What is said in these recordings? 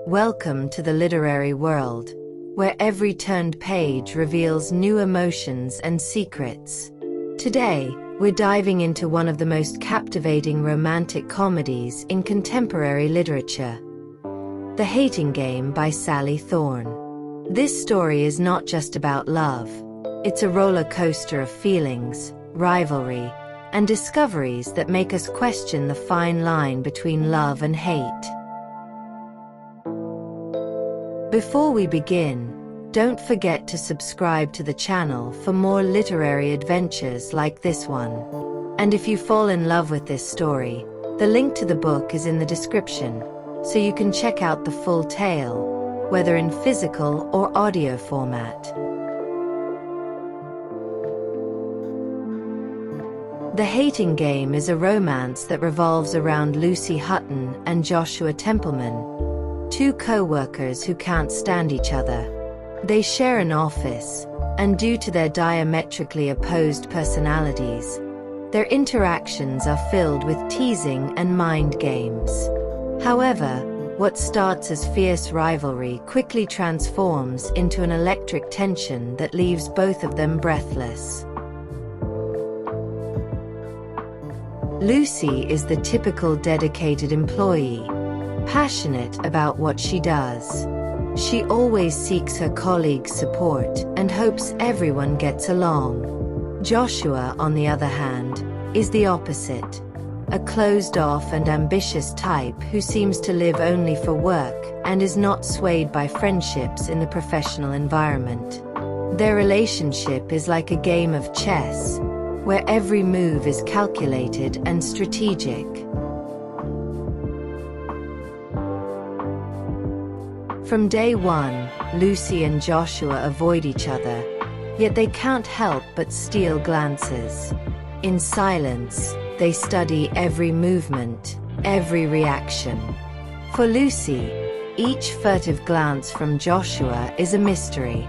Welcome to the literary world, where every turned page reveals new emotions and secrets. Today, we're diving into one of the most captivating romantic comedies in contemporary literature, The Hating Game by Sally Thorne. This story is not just about love. It's a roller coaster of feelings, rivalry, and discoveries that make us question the fine line between love and hate. Before we begin, don't forget to subscribe to the channel for more literary adventures like this one. And if you fall in love with this story, the link to the book is in the description, so you can check out the full tale, whether in physical or audio format. The Hating Game is a romance that revolves around Lucy Hutton and Joshua Templeman, two co-workers who can't stand each other. They share an office, and due to their diametrically opposed personalities, their interactions are filled with teasing and mind games. However, what starts as fierce rivalry quickly transforms into an electric tension that leaves both of them breathless. Lucy is the typical dedicated employee, passionate about what she does. She always seeks her colleagues' support and hopes everyone gets along. Joshua, on the other hand, is the opposite, a closed-off and ambitious type who seems to live only for work and is not swayed by friendships in the professional environment. Their relationship is like a game of chess, where every move is calculated and strategic. From day one, Lucy and Joshua avoid each other, yet they can't help but steal glances. In silence, they study every movement, every reaction. For Lucy, each furtive glance from Joshua is a mystery.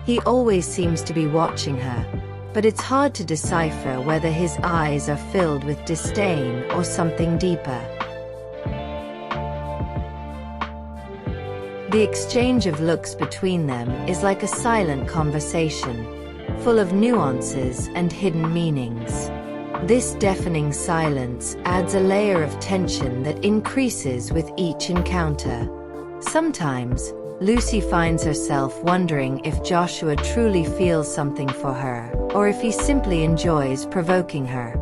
He always seems to be watching her, but it's hard to decipher whether his eyes are filled with disdain or something deeper. The exchange of looks between them is like a silent conversation, full of nuances and hidden meanings. This deafening silence adds a layer of tension that increases with each encounter. Sometimes, Lucy finds herself wondering if Joshua truly feels something for her, or if he simply enjoys provoking her.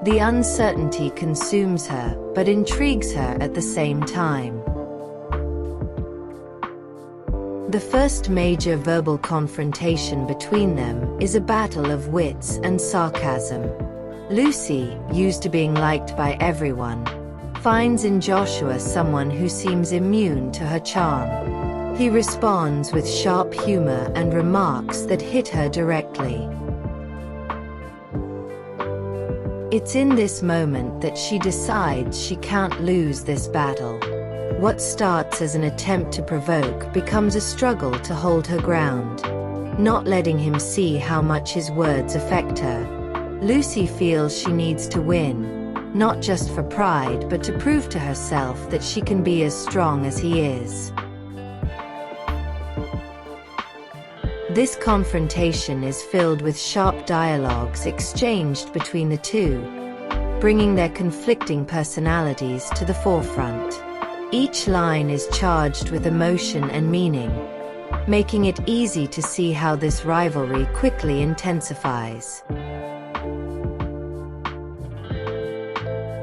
The uncertainty consumes her, but intrigues her at the same time. The first major verbal confrontation between them is a battle of wits and sarcasm. Lucy, used to being liked by everyone, finds in Joshua someone who seems immune to her charm. He responds with sharp humor and remarks that hit her directly. It's in this moment that she decides she can't lose this battle. What starts as an attempt to provoke becomes a struggle to hold her ground, not letting him see how much his words affect her. Lucy feels she needs to win, not just for pride but to prove to herself that she can be as strong as he is. This confrontation is filled with sharp dialogues exchanged between the two, bringing their conflicting personalities to the forefront. Each line is charged with emotion and meaning, making it easy to see how this rivalry quickly intensifies.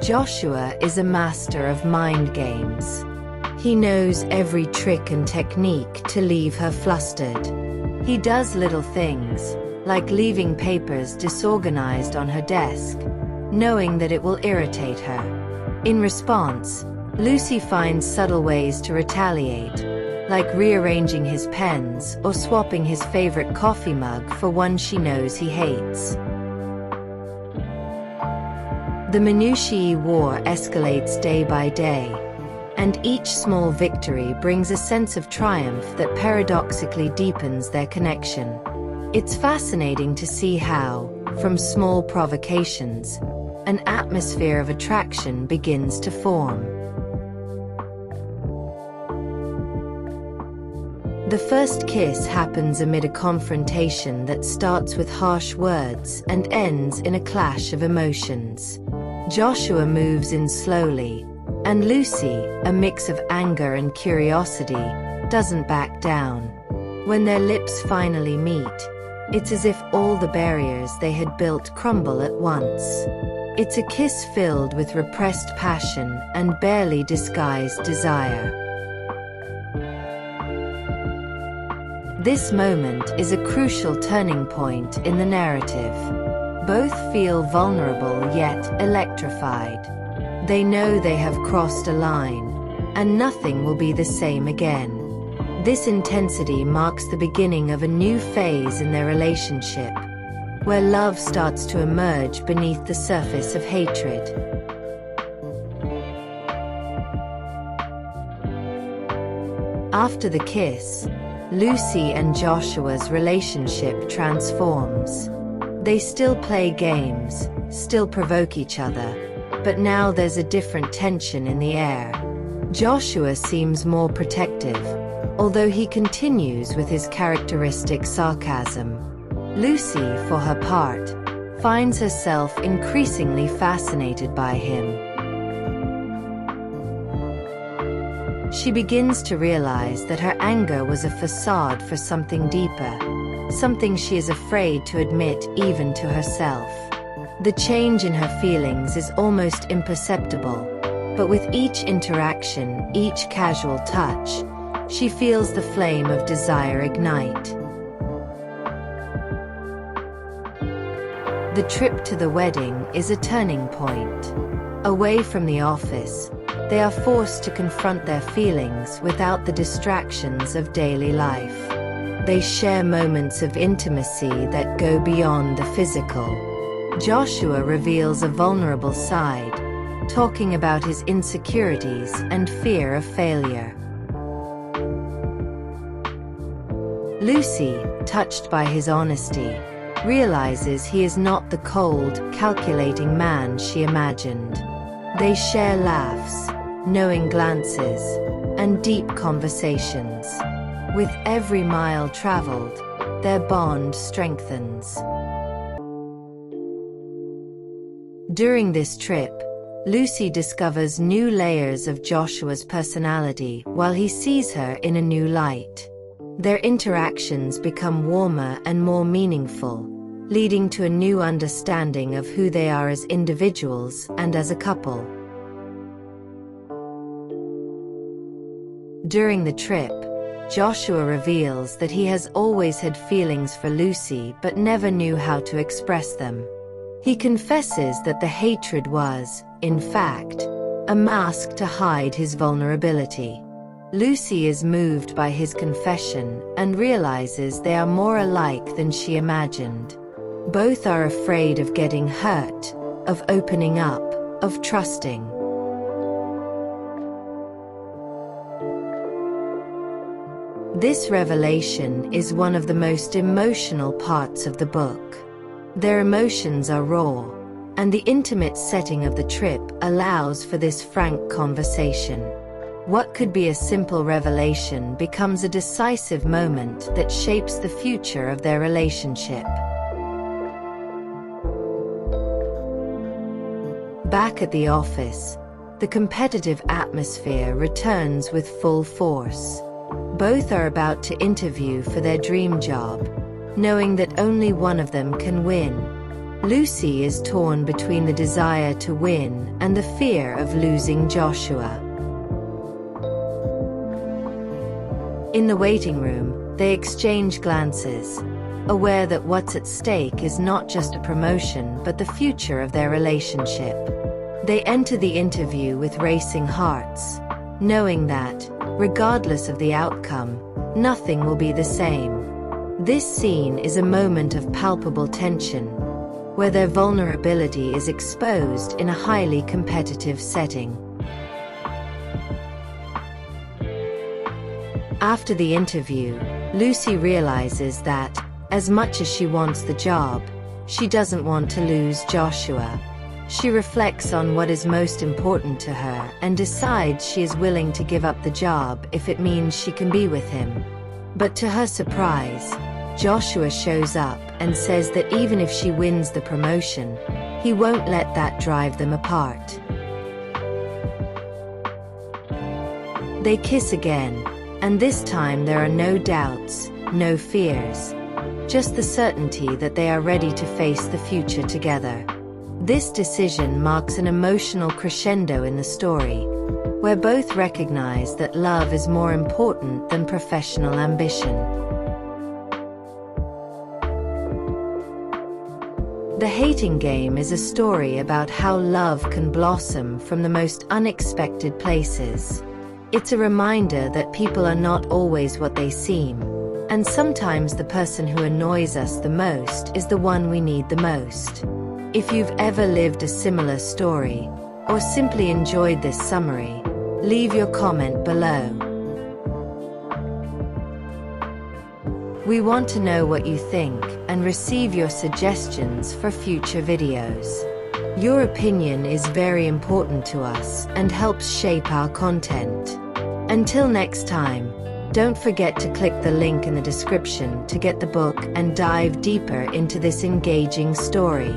Joshua is a master of mind games. He knows every trick and technique to leave her flustered. He does little things, like leaving papers disorganized on her desk, knowing that it will irritate her. In response, Lucy finds subtle ways to retaliate, like rearranging his pens or swapping his favorite coffee mug for one she knows he hates. The minutiae war escalates day by day, and each small victory brings a sense of triumph that paradoxically deepens their connection. It's fascinating to see how, from small provocations, an atmosphere of attraction begins to form. The first kiss happens amid a confrontation that starts with harsh words and ends in a clash of emotions. Joshua moves in slowly, and Lucy, a mix of anger and curiosity, doesn't back down. When their lips finally meet, it's as if all the barriers they had built crumble at once. It's a kiss filled with repressed passion and barely disguised desire. This moment is a crucial turning point in the narrative. Both feel vulnerable yet electrified. They know they have crossed a line, and nothing will be the same again. This intensity marks the beginning of a new phase in their relationship, where love starts to emerge beneath the surface of hatred. After the kiss, Lucy and Joshua's relationship transforms. They still play games, still provoke each other, but now there's a different tension in the air. Joshua seems more protective, although he continues with his characteristic sarcasm. Lucy, for her part, finds herself increasingly fascinated by him. She begins to realize that her anger was a facade for something deeper, something she is afraid to admit even to herself. The change in her feelings is almost imperceptible, but with each interaction, each casual touch, she feels the flame of desire ignite. The trip to the wedding is a turning point. Away from the office, they are forced to confront their feelings without the distractions of daily life. They share moments of intimacy that go beyond the physical. Joshua reveals a vulnerable side, talking about his insecurities and fear of failure. Lucy, touched by his honesty, realizes he is not the cold, calculating man she imagined. They share laughs, knowing glances, and deep conversations. With every mile traveled, their bond strengthens. During this trip, Lucy discovers new layers of Joshua's personality while he sees her in a new light. Their interactions become warmer and more meaningful, leading to a new understanding of who they are as individuals and as a couple. During the trip, Joshua reveals that he has always had feelings for Lucy but never knew how to express them. He confesses that the hatred was, in fact, a mask to hide his vulnerability. Lucy is moved by his confession and realizes they are more alike than she imagined. Both are afraid of getting hurt, of opening up, of trusting. This revelation is one of the most emotional parts of the book. Their emotions are raw, and the intimate setting of the trip allows for this frank conversation. What could be a simple revelation becomes a decisive moment that shapes the future of their relationship. Back at the office, the competitive atmosphere returns with full force. Both are about to interview for their dream job, knowing that only one of them can win. Lucy is torn between the desire to win and the fear of losing Joshua. In the waiting room, they exchange glances, aware that what's at stake is not just a promotion but the future of their relationship. They enter the interview with racing hearts, knowing that, regardless of the outcome, nothing will be the same. This scene is a moment of palpable tension, where their vulnerability is exposed in a highly competitive setting. After the interview, Lucy realizes that, as much as she wants the job, she doesn't want to lose Joshua. She reflects on what is most important to her and decides she is willing to give up the job if it means she can be with him. But to her surprise, Joshua shows up and says that even if she wins the promotion, he won't let that drive them apart. They kiss again, and this time there are no doubts, no fears, just the certainty that they are ready to face the future together. This decision marks an emotional crescendo in the story, where both recognize that love is more important than professional ambition. The Hating Game is a story about how love can blossom from the most unexpected places. It's a reminder that people are not always what they seem, and sometimes the person who annoys us the most is the one we need the most. If you've ever lived a similar story, or simply enjoyed this summary, leave your comment below. We want to know what you think and receive your suggestions for future videos. Your opinion is very important to us and helps shape our content. Until next time, don't forget to click the link in the description to get the book and dive deeper into this engaging story.